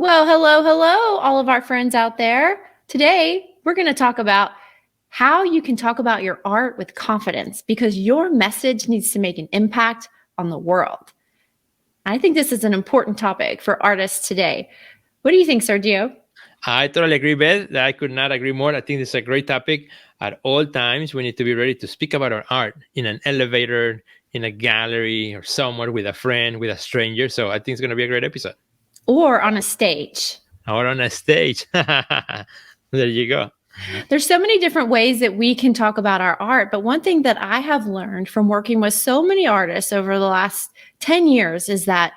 Well, hello, hello, all of our friends out there. Today, we're going to talk about how you can talk about your art with confidence because your message needs to make an impact on the world. I think this is an important topic for artists today. What do you think, Sergio? I totally agree, Beth. I could not agree more. I think this is a great topic. At all times, we need to be ready to speak about our art in an elevator, in a gallery, or somewhere with a friend, with a stranger. So I think it's going to be a great episode. Or on a stage. Or on a stage. There you go. There's so many different ways that we can talk about our art, but one thing that I have learned from working with so many artists over the last 10 years is that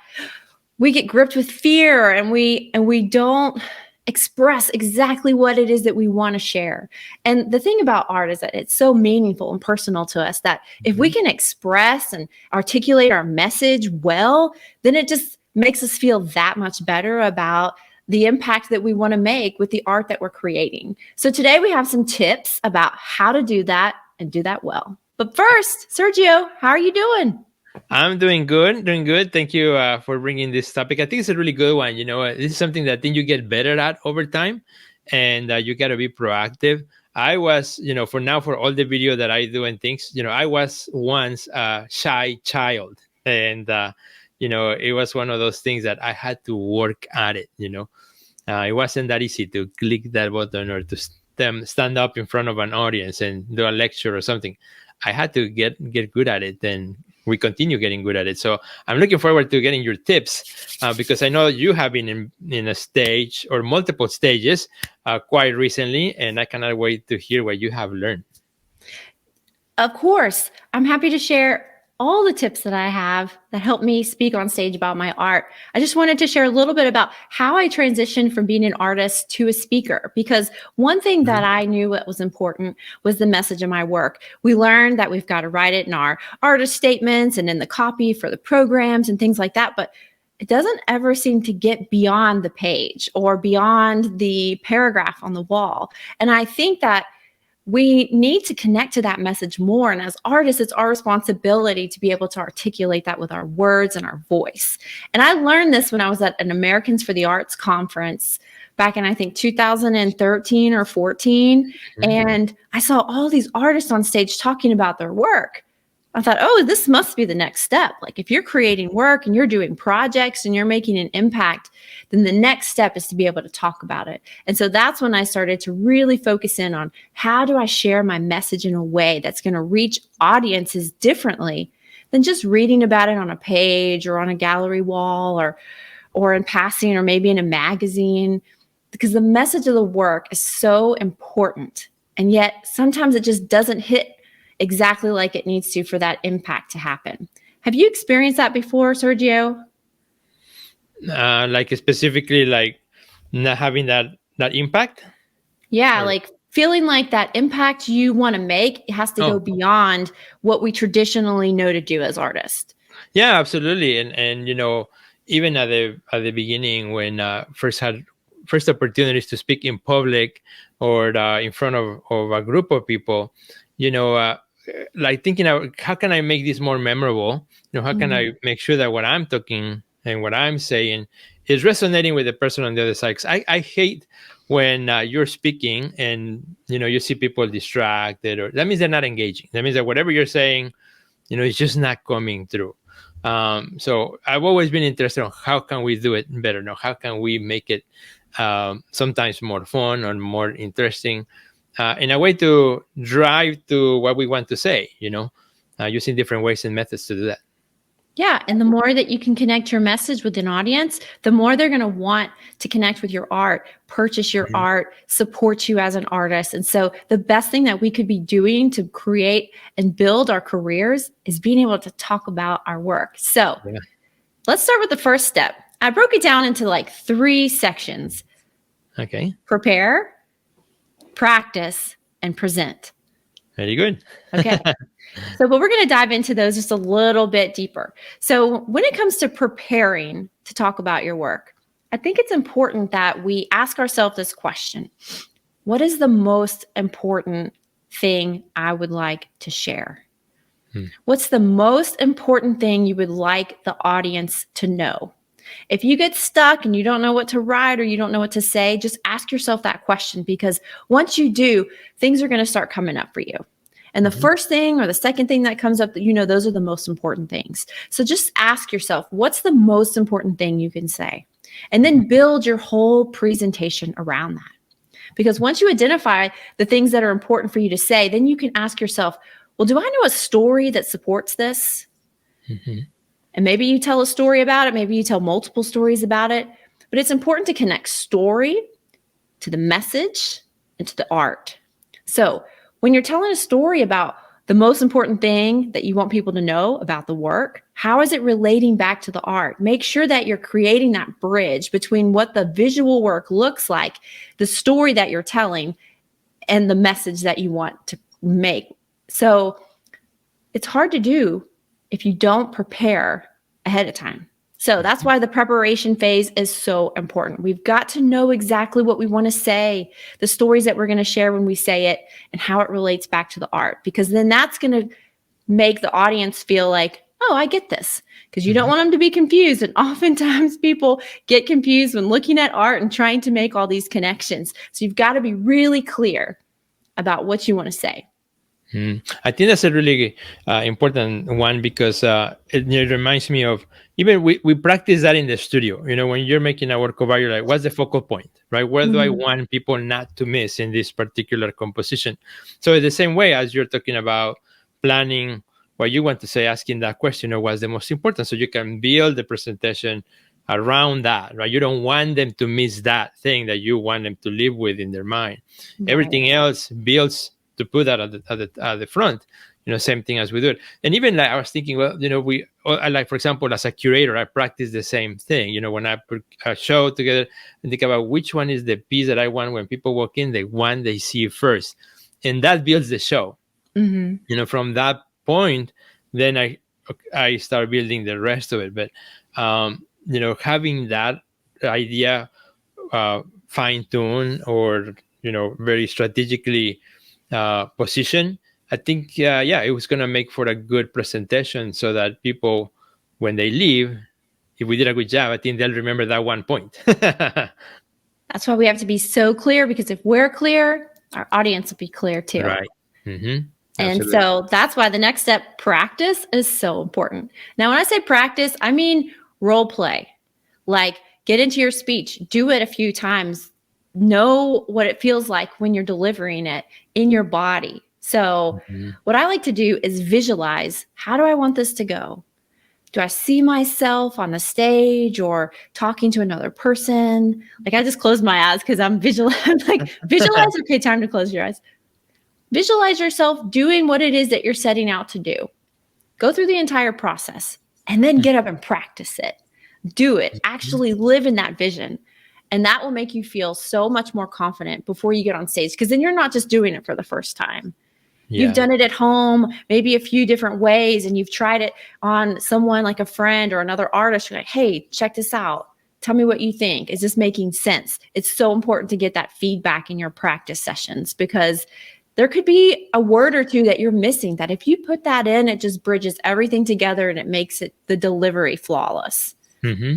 we get gripped with fear and we don't express exactly what it is that we want to share. And the thing about art is that it's so meaningful and personal to us that if we can express and articulate our message well, then it just makes us feel that much better about the impact that we want to make with the art that we're creating. So today we have some tips about how to do that and do that well. But first, Sergio, how are you doing? I'm doing good, doing good. Thank you for bringing this topic. I think it's a really good one. This is something that I think you get better at over time, and you got to be proactive. I was, for all the video that I do and things, I was once a shy child, and it was one of those things that I had to work at it. It wasn't that easy to click that button or to stand up in front of an audience and do a lecture or something. I had to get good at it, and we continue getting good at it. So I'm looking forward to getting your tips because I know you have been in a stage or multiple stages quite recently, and I cannot wait to hear what you have learned. Of course, I'm happy to share all the tips that I have that help me speak on stage about my art. I just wanted to share a little bit about how I transitioned from being an artist to a speaker, because one thing that I knew that was important was the message of my work. We learned that we've got to write it in our artist statements and in the copy for the programs and things like that, but it doesn't ever seem to get beyond the page or beyond the paragraph on the wall. And I think that we need to connect to that message more. And as artists, it's our responsibility to be able to articulate that with our words and our voice. And I learned this when I was at an Americans for the Arts conference back in, I think, 2013 or 14. And I saw all these artists on stage talking about their work. I thought, oh, this must be the next step. Like if you're creating work and you're doing projects and you're making an impact, then the next step is to be able to talk about it. And so that's when I started to really focus in on how do I share my message in a way that's going to reach audiences differently than just reading about it on a page or on a gallery wall or in passing or maybe in a magazine, because the message of the work is so important. And yet sometimes it just doesn't hit exactly like it needs to for that impact to happen. Have you experienced that before, Sergio? Like specifically, like not having that impact. Yeah, Or, like feeling like that impact you want to make has to go oh, beyond what we traditionally know to do as artists. yeah, absolutely. And even at the beginning when first had first opportunities to speak in public or in front of a group of people, you know, uh, like thinking of how can I make this more memorable? How can I make sure that what I'm talking and what I'm saying is resonating with the person on the other side? 'Cause I hate when you're speaking and you see people distracted, or that means they're not engaging. That means that whatever you're saying, it's just not coming through. So I've always been interested in how can we do it better. How can we make it sometimes more fun or more interesting, in a way to drive to what we want to say. Using different ways and methods to do that. Yeah. And the more that you can connect your message with an audience, the more they're going to want to connect with your art, purchase your art, support you as an artist. And so the best thing that we could be doing to create and build our careers is being able to talk about our work. So Yeah. let's start with the first step. I broke it down into like 3 sections: Okay. prepare, practice, and present. Very good. Okay. But we're going to dive into those just a little bit deeper. So when it comes to preparing to talk about your work, I think it's important that we ask ourselves this question: what is the most important thing I would like to share? What's the most important thing you would like the audience to know? If you get stuck and you don't know what to write or you don't know what to say, just ask yourself that question, because once you do, things are going to start coming up for you. And the first thing or the second thing that comes up, those are the most important things. So just ask yourself, what's the most important thing you can say? And then build your whole presentation around that. Because once you identify the things that are important for you to say, then you can ask yourself, well, do I know a story that supports this? Mm-hmm. And maybe you tell a story about it. Maybe you tell multiple stories about it. But it's important to connect story to the message and to the art. So when you're telling a story about the most important thing that you want people to know about the work, how is it relating back to the art? Make sure that you're creating that bridge between what the visual work looks like, the story that you're telling, and the message that you want to make. So it's hard to do if you don't prepare ahead of time. So that's why the preparation phase is so important. We've got to know exactly what we want to say, the stories that we're going to share when we say it, and how it relates back to the art, because then that's going to make the audience feel like, oh, I get this, because you don't want them to be confused. And oftentimes people get confused when looking at art and trying to make all these connections. So you've got to be really clear about what you want to say. I think that's a really important one, because it reminds me of, even we practice that in the studio. When you're making a work of art, you're like, what's the focal point, right? Where do I want people not to miss in this particular composition? So in the same way as you're talking about planning what you want to say, asking that question of what's the most important, so you can build the presentation around that, right? You don't want them to miss that thing that you want them to live with in their mind. Right. Everything else builds to put that at the front, same thing as we do it. And even like I was thinking, well, I like, for example, as a curator, I practice the same thing. When I put a show together and think about which one is the piece that I want when people walk in, the one they see first, and that builds the show. From that point, then I start building the rest of it. But having that idea fine-tuned or very strategically position, I think it was going to make for a good presentation, so that people, when they leave, if we did a good job, I think they'll remember that one point. That's why we have to be so clear, because if we're clear, our audience will be clear too. Right. Mm-hmm. And so that's why the next step, practice, is so important. Now, when I say practice, I mean role play. Like, get into your speech, do it a few times, know what it feels like when you're delivering it in your body. So what I like to do is visualize, how do I want this to go? Do I see myself on the stage or talking to another person? Like, I just close my eyes because I'm visualizing. Visualize. Okay, time to close your eyes. Visualize yourself doing what it is that you're setting out to do. Go through the entire process and then get up and practice it. Do it. Actually live in that vision. And that will make you feel so much more confident before you get on stage, because then you're not just doing it for the first time. Yeah. You've done it at home, maybe a few different ways, and you've tried it on someone like a friend or another artist. You're like, hey, check this out. Tell me what you think. Is this making sense? It's so important to get that feedback in your practice sessions, because there could be a word or two that you're missing that if you put that in, it just bridges everything together and it makes it the delivery flawless. Mm-hmm.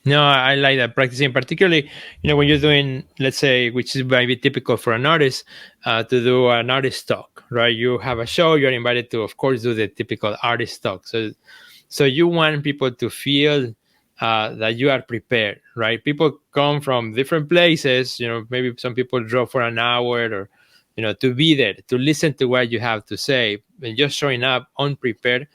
No, I like that practicing, particularly, when you're doing, let's say, which is maybe typical for an artist, to do an artist talk, right? You have a show, you're invited to, of course, do the typical artist talk. So you want people to feel that you are prepared, right? People come from different places, maybe some people drove for an hour, or, to be there, to listen to what you have to say, and just showing up unprepared.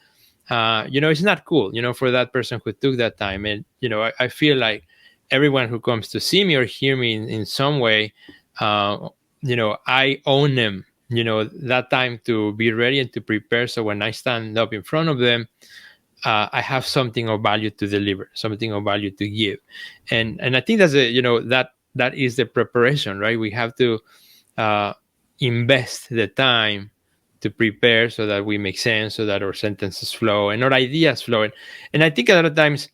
It's not cool, for that person who took that time. And, I feel like everyone who comes to see me or hear me in some way, I own them, that time to be ready and to prepare. So when I stand up in front of them, I have something of value to deliver, something of value to give. And I think that's that is the preparation, right? We have to invest the time to prepare so that we make sense, so that our sentences flow and our ideas flow. And I think a lot of times,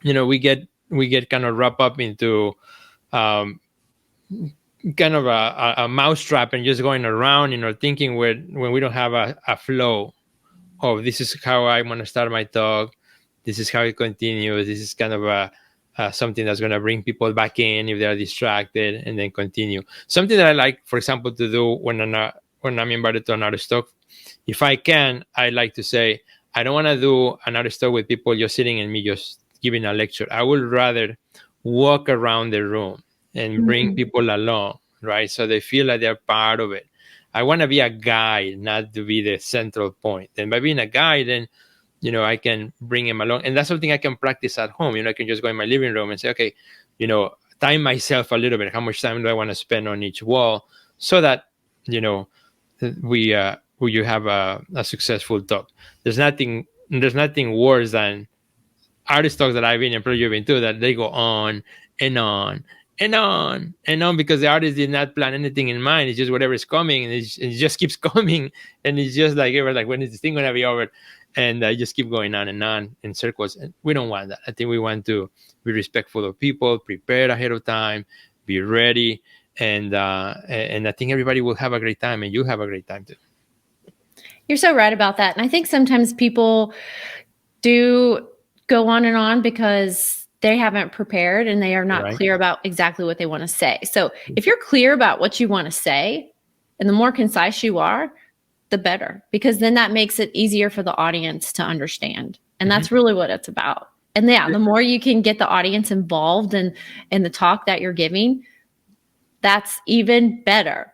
we get kind of wrapped up into kind of a mousetrap and just going around, thinking when we don't have a flow of, this is how I want to start my talk. This is how it continues. This is kind of something that's going to bring people back in if they're distracted, and then continue. Something that I like, for example, to do when I'm invited to another talk, if I can, I like to say, I don't want to do another talk with people just sitting and me just giving a lecture. I would rather walk around the room and bring people along, right? So they feel like they're part of it. I want to be a guide, not to be the central point. And by being a guide, then, I can bring him along. And that's something I can practice at home. I can just go in my living room and say, okay, time myself a little bit. How much time do I want to spend on each wall so that, you have a successful talk. There's nothing worse than artist talks that I've been and you've been too, that they go on and on and on and on because the artist did not plan anything in mind. It's just whatever is coming, and it just keeps coming, and it's just like, when is this thing going to be over? And I just keep going on and on in circles. And we don't want that. I think we want to be respectful of people, prepare ahead of time, be ready, and I think everybody will have a great time, and you have a great time too. You're so right about that. And I think sometimes people do go on and on because they haven't prepared and they are not clear about exactly what they want to say. So if you're clear about what you want to say, and the more concise you are, the better, because then that makes it easier for the audience to understand. And that's really what it's about. And the more you can get the audience involved in the talk that you're giving, that's even better.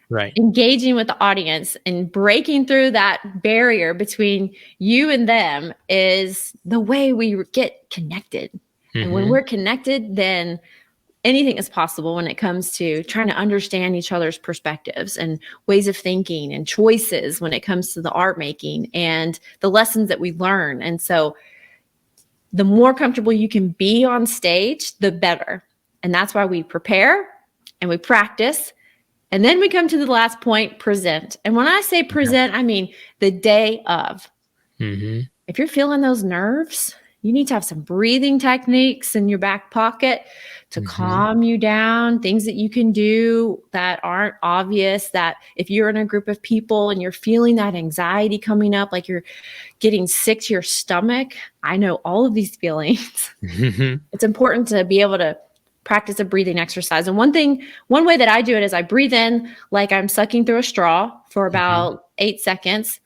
Right. Engaging with the audience and breaking through that barrier between you and them is the way we get connected. And when we're connected, then anything is possible when it comes to trying to understand each other's perspectives and ways of thinking and choices when it comes to the art making and the lessons that we learn. And so the more comfortable you can be on stage, the better. And that's why we prepare and we practice. And then we come to the last point, present. And when I say present, I mean the day of. If you're feeling those nerves, you need to have some breathing techniques in your back pocket to calm you down, things that you can do that aren't obvious, that if you're in a group of people and you're feeling that anxiety coming up, like you're getting sick to your stomach. I know all of these feelings. It's important to be able to practice a breathing exercise. And one way that I do it is I breathe in like I'm sucking through a straw for about 8 seconds.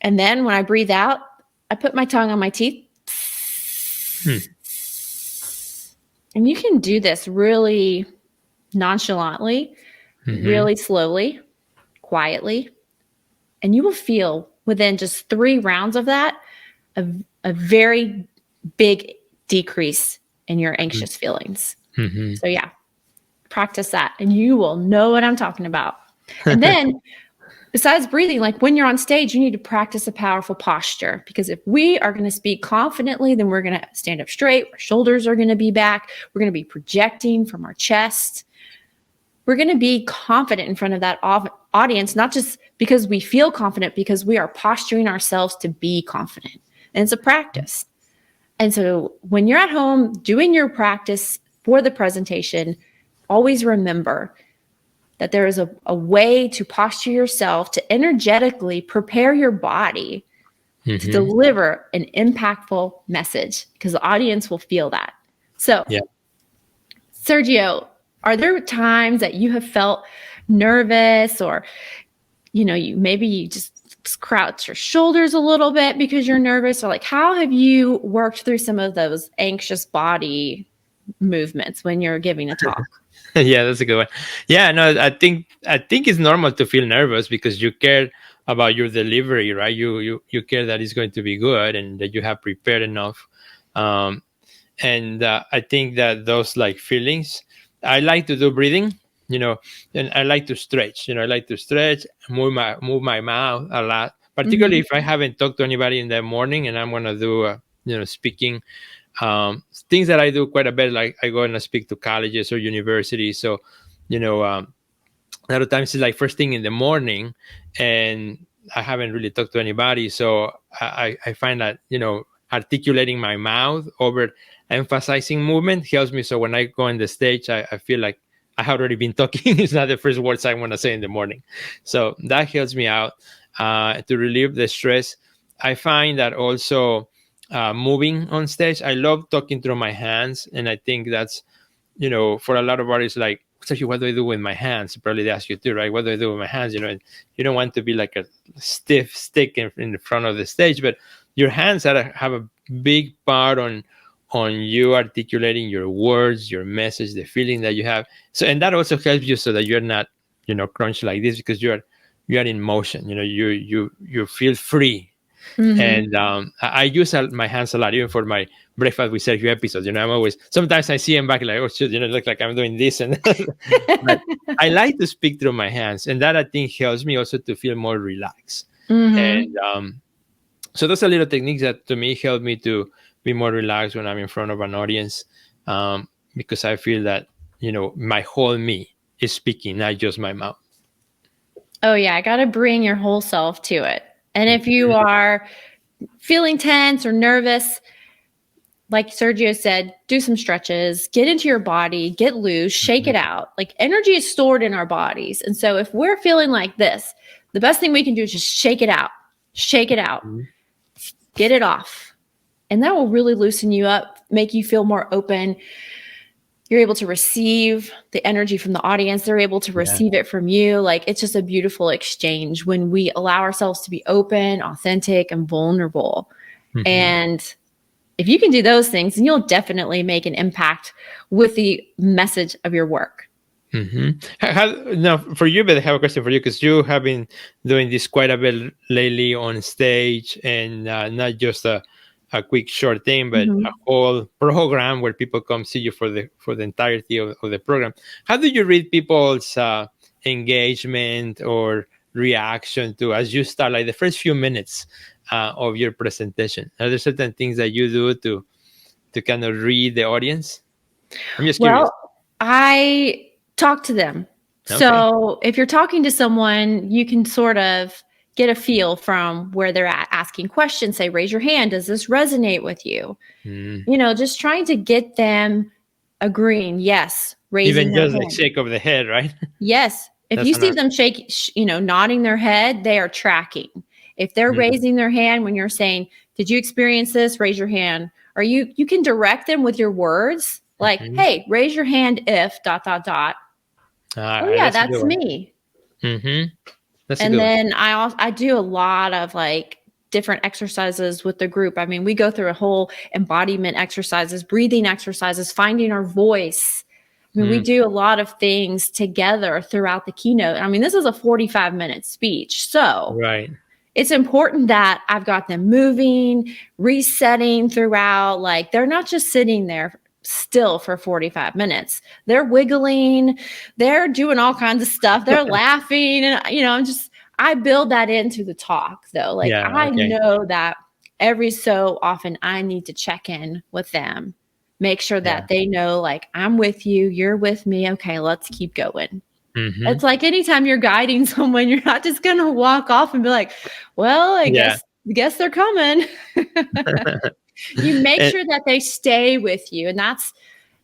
And then when I breathe out, I put my tongue on my teeth. And you can do this really nonchalantly, really slowly, quietly. And you will feel within just 3 rounds of that, a very big decrease in your anxious feelings. So yeah, practice that and you will know what I'm talking about. And then besides breathing, like when you're on stage, you need to practice a powerful posture, because if we are going to speak confidently, then we're going to stand up straight. Our shoulders are going to be back. We're going to be projecting from our chest. We're going to be confident in front of that audience, not just because we feel confident, because we are posturing ourselves to be confident. And it's a practice. And so when you're at home doing your practice for the presentation, always remember that there is a way to posture yourself to energetically prepare your body to deliver an impactful message, because the audience will feel that. So, Sergio, are there times that you have felt nervous, or, you just crouch your shoulders a little bit because you're nervous, or like, how have you worked through some of those anxious body movements when you're giving a talk? Yeah, that's a good one. Yeah, no, I think it's normal to feel nervous because you care about your delivery, right? You care that it's going to be good and that you have prepared enough. And I think that those feelings, I like to do breathing, and I like to stretch. I like to stretch, move my mouth a lot, particularly if I haven't talked to anybody in the morning and I'm gonna do speaking. Things that I do quite a bit, like I go and I speak to colleges or universities. So, a lot of times it's like first thing in the morning and I haven't really talked to anybody. So I find that, articulating my mouth over emphasizing movement helps me. So when I go on the stage, I feel like I have already been talking. It's not the first words I want to say in the morning. So that helps me out to relieve the stress. I find that also moving on stage, I love talking through my hands. And I think that's, for a lot of artists, like, especially what do I do with my hands? Probably they ask you too, right? What do I do with my hands? And you don't want to be like a stiff stick in the front of the stage, but your hands have a big part on you articulating your words, your message, the feeling that you have. So, and that also helps you so that you're not, crunched like this, because you're in motion. You feel free. Mhm. And I use my hands a lot, even for my Breakfast with Sergio episodes. I'm always, sometimes I see them back like, oh shit, look like I'm doing this. And but I like to speak through my hands. And that, I think, helps me also to feel more relaxed. Mhm. And so those are little techniques that to me help me to be more relaxed when I'm in front of an audience, because I feel that, my whole me is speaking, not just my mouth. Oh yeah, I got to bring your whole self to it. And if you are feeling tense or nervous, like Sergio said, do some stretches, get into your body, get loose, shake it out. Like, energy is stored in our bodies. And so if we're feeling like this, the best thing we can do is just shake it out, get it off. And that will really loosen you up, make you feel more open. You're able to receive the energy from the audience. They're able to receive it from you. Like, it's just a beautiful exchange when we allow ourselves to be open, authentic, and vulnerable. And if you can do those things, then you'll definitely make an impact with the message of your work. Now, for you, but I have a question for you, because you have been doing this quite a bit lately on stage, and not just a quick short thing, but a whole program where people come see you for the entirety of the program. How do you read people's engagement or reaction to, as you start, like the first few minutes of your presentation? Are there certain things that you do to kind of read the audience? I'm just curious. Well, I talk to them. Okay. So if you're talking to someone, you can sort of get a feel from where they're at, asking questions. Say, raise your hand. Does this resonate with you? Just trying to get them agreeing. Yes. Raising Even their just hand. like shake of the head, right? Yes. If That's you see enough. them shake, nodding their head, they are tracking. If they're raising their hand when you're saying, did you experience this? Raise your hand. Or you can direct them with your words. Like, hey, raise your hand if ... Oh yeah, that's me. That's And then I do a lot of like different exercises with the group. I mean, we go through a whole embodiment exercises, breathing exercises, finding our voice. I mean, we do a lot of things together throughout the keynote. I mean, this is a 45-minute speech. So it's important that I've got them moving, resetting throughout. Like, they're not just sitting there still for 45 minutes. They're wiggling, they're doing all kinds of stuff. They're laughing. And, I build that into the talk though. Like, I know that every so often I need to check in with them, make sure that they know, like, I'm with you, you're with me. Okay, let's keep going. It's like anytime you're guiding someone, you're not just going to walk off and be like, well, I guess they're coming. You make sure that they stay with you. And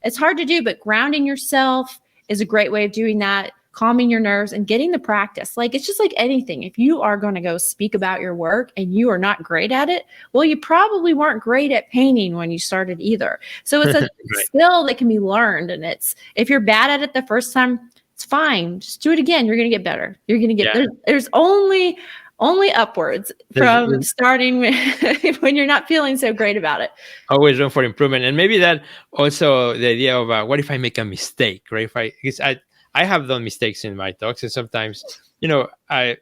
it's hard to do, but grounding yourself is a great way of doing that, calming your nerves and getting the practice. Like, it's just like anything. If you are going to go speak about your work and you are not great at it, well, you probably weren't great at painting when you started either. So it's a skill that can be learned. And if you're bad at it the first time, it's fine. Just do it again. You're going to get better. You're going to get there's only upwards from starting when you're not feeling so great about it. Always room for improvement. And maybe that also the idea of what if I make a mistake, right? Because I have done mistakes in my talks, and sometimes, I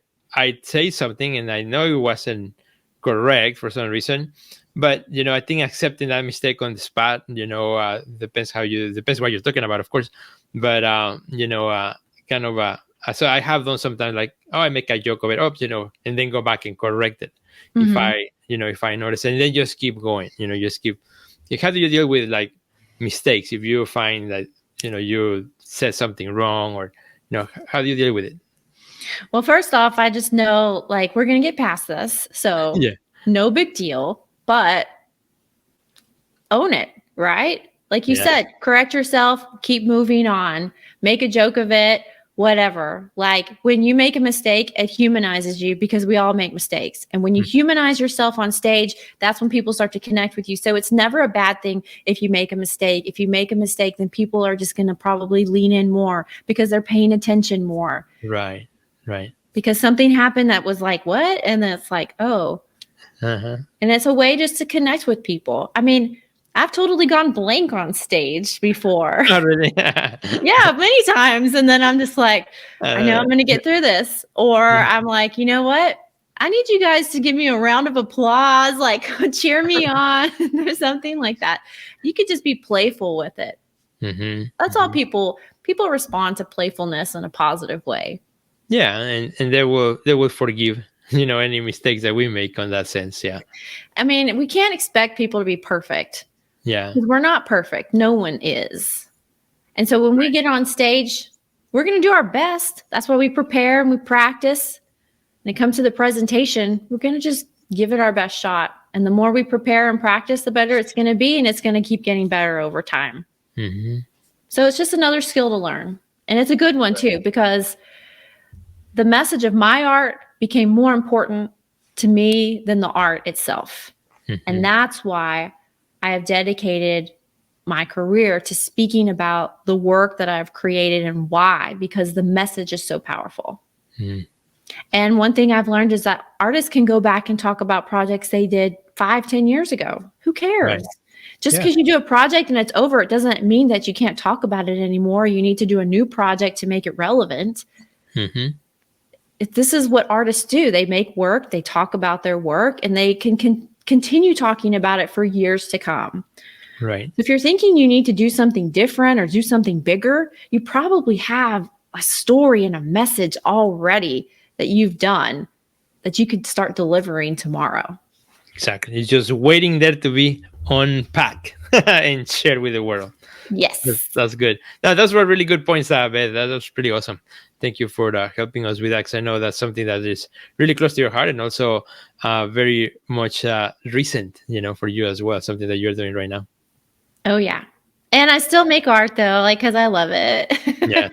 say something and I know it wasn't correct for some reason, but I think accepting that mistake on the spot, depends what you're talking about, of course, but so I have done sometimes, like, I make a joke of it up, and then go back and correct it if I notice, and then just keep going. How do you deal with like mistakes if you find that you said something wrong, or how do you deal with it? Well, first off, I just know, like, we're gonna get past this, so no big deal, but own it, right? Like you said, correct yourself, keep moving on, make a joke of it, whatever. Like when you make a mistake, it humanizes you because we all make mistakes. And when you humanize yourself on stage, that's when people start to connect with you. So it's never a bad thing if you make a mistake. If you make a mistake, then people are just going to probably lean in more because they're paying attention more. Right. Right. Because something happened that was like, what? And then it's like, oh. Uh-huh. And it's a way just to connect with people. I mean, I've totally gone blank on stage before. Not really. Yeah, many times. And then I'm just like, I know I'm going to get through this. Or I'm like, you know what? I need you guys to give me a round of applause, like cheer me on or something like that. You could just be playful with it. Mm-hmm. That's all people respond to playfulness in a positive way. Yeah, and they will forgive, any mistakes that we make on that sense. Yeah. I mean, we can't expect people to be perfect. Yeah. We're not perfect. No one is. And so when we get on stage, we're going to do our best. That's why we prepare and we practice. When it comes to the presentation, we're going to just give it our best shot. And the more we prepare and practice, the better it's going to be. And it's going to keep getting better over time. Mm-hmm. So it's just another skill to learn. And it's a good one too, because the message of my art became more important to me than the art itself. Mm-hmm. And that's why I have dedicated my career to speaking about the work that I've created and why, because the message is so powerful. Mm. And one thing I've learned is that artists can go back and talk about projects they did 5-10 years ago. Who cares? Right. Just because you do a project and it's over, it doesn't mean that you can't talk about it anymore. You need to do a new project to make it relevant. Mm-hmm. This is what artists do. They make work, they talk about their work, and they can continue talking about it for years to come. Right. If you're thinking you need to do something different or do something bigger, you probably have a story and a message already that you've done that you could start delivering tomorrow. Exactly. It's just waiting there to be unpacked and shared with the world. Yes. That's good. Those were really good points, Beth. That was pretty awesome. Thank you for helping us with that, because I know that's something that is really close to your heart and also very much recent, for you as well, something that you're doing right now. Oh, yeah. And I still make art, though, because I love it. Yeah.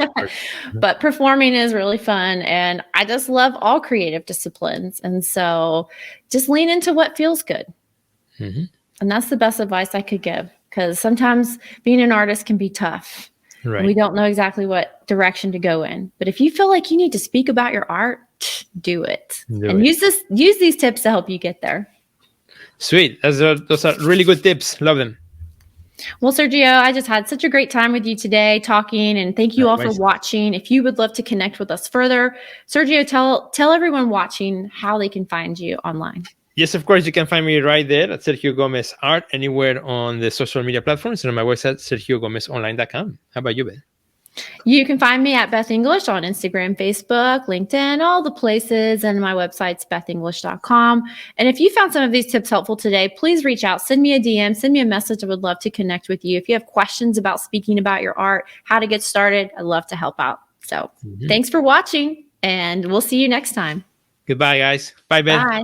But performing is really fun. And I just love all creative disciplines. And so just lean into what feels good. Mm-hmm. And that's the best advice I could give, because sometimes being an artist can be tough. Right. We don't know exactly what direction to go in. But if you feel like you need to speak about your art, do it. Use these tips to help you get there. Sweet. Those are really good tips. Love them. Well, Sergio, I just had such a great time with you today talking, and thank you all for watching. If you would love to connect with us further, Sergio, tell everyone watching how they can find you online. Yes, of course, you can find me right there at Sergio Gomez Art, anywhere on the social media platforms, and on my website, sergiogomezonline.com. How about you, Beth? You can find me at Beth English on Instagram, Facebook, LinkedIn, all the places. And my website's bethenglish.com. And if you found some of these tips helpful today, please reach out, send me a DM, send me a message. I would love to connect with you. If you have questions about speaking about your art, how to get started, I'd love to help out. So Thanks for watching, and we'll see you next time. Goodbye, guys. Bye, Beth. Bye.